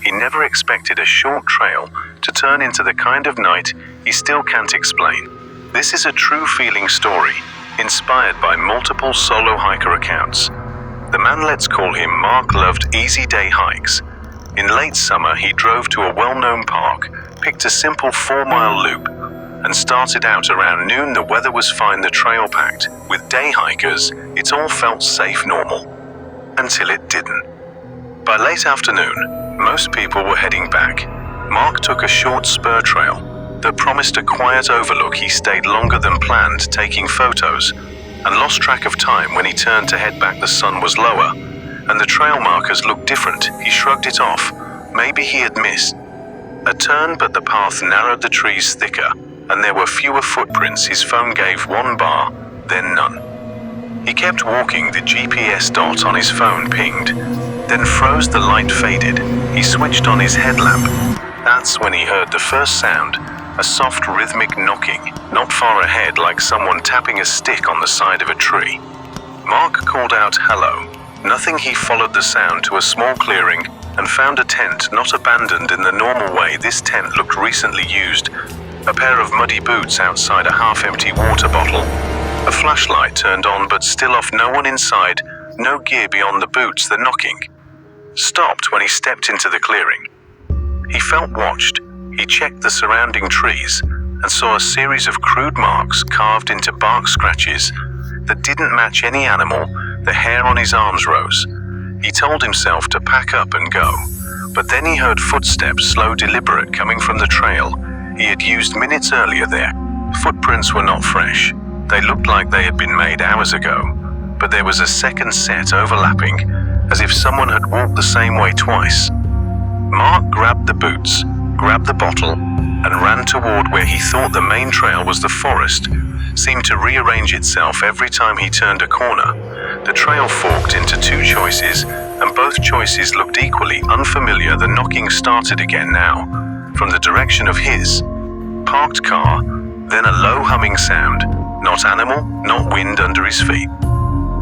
he never expected a short trail to turn into the kind of night he still can't explain. This is a true feeling story, inspired by multiple solo hiker accounts. The man, let's call him Mark, loved easy day hikes. In late summer, he drove to a well-known park, picked a simple 4-mile loop, and started out around noon. The weather was fine, the trail packed. With day hikers, it all felt safe, normal. Until it didn't. By late afternoon, most people were heading back. Mark took a short spur trail that promised a quiet overlook. He stayed longer than planned, taking photos, and lost track of time. When he turned to head back, the sun was lower, and the trail markers looked different. He shrugged it off. Maybe he had missed a turn, but the path narrowed, the trees thicker, and there were fewer footprints. His phone gave 1 bar, then none. He kept walking. The GPS dot on his phone pinged, then froze. The light faded. He switched on his headlamp. That's when he heard the first sound, a soft rhythmic knocking, not far ahead, like someone tapping a stick on the side of a tree. Mark called out, "Hello." Nothing. He followed the sound to a small clearing and found a tent, not abandoned in the normal way. This tent looked recently used. A pair of muddy boots outside, a half-empty water bottle. A flashlight turned on but still off. No one inside, no gear beyond the boots. The knocking stopped when he stepped into the clearing. He felt watched. He checked the surrounding trees and saw a series of crude marks carved into bark, scratches that didn't match any animal. The hair on his arms rose. He told himself to pack up and go, but then he heard footsteps, slow, deliberate, coming from the trail he had used minutes earlier. There, footprints were not fresh. They looked like they had been made hours ago, but there was a second set overlapping, as if someone had walked the same way twice. Mark grabbed the boots, grabbed the bottle, and ran toward where he thought the main trail was. The forest seemed to rearrange itself every time he turned a corner. The trail forked into 2 choices, and both choices looked equally unfamiliar. The knocking started again, now from the direction of his parked car, then a low humming sound. Not animal, not wind under his feet.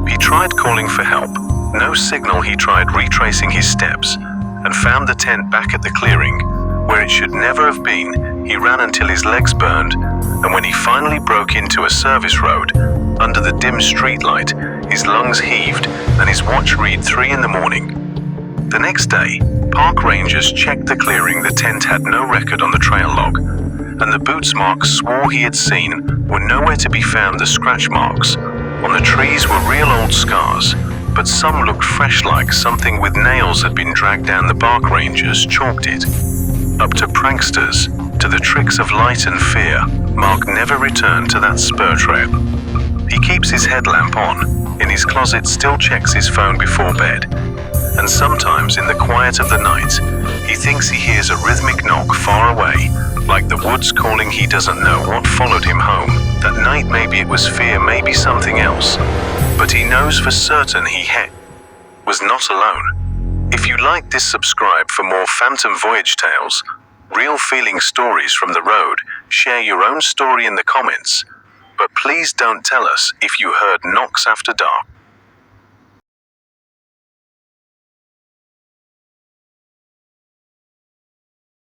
He tried calling for help. No signal. He tried retracing his steps and found the tent back at the clearing, where it should never have been. He ran until his legs burned, and when he finally broke into a service road under the dim streetlight, his lungs heaved and his watch read 3 in the morning. The next day, park rangers checked the clearing. The tent had no record on the trail log, and the boots Mark swore he had seen were nowhere to be found. The scratch marks on the trees were real old scars, but some looked fresh, like something with nails had been dragged down. The park rangers chalked it up to pranksters, to the tricks of light and fear. Mark never returned to that spur trail. He keeps his headlamp on in his closet, still checks his phone before bed, and sometimes in the quiet of the night, he thinks he hears a rhythmic knock far away, like the woods calling. He doesn't know what followed him home that night. Maybe it was fear, maybe something else, but he knows for certain he was not alone. If you like this, subscribe for more Phantom Voyage tales, real feeling stories from the road. Share your own story in the comments, but please don't tell us if you heard knocks after dark.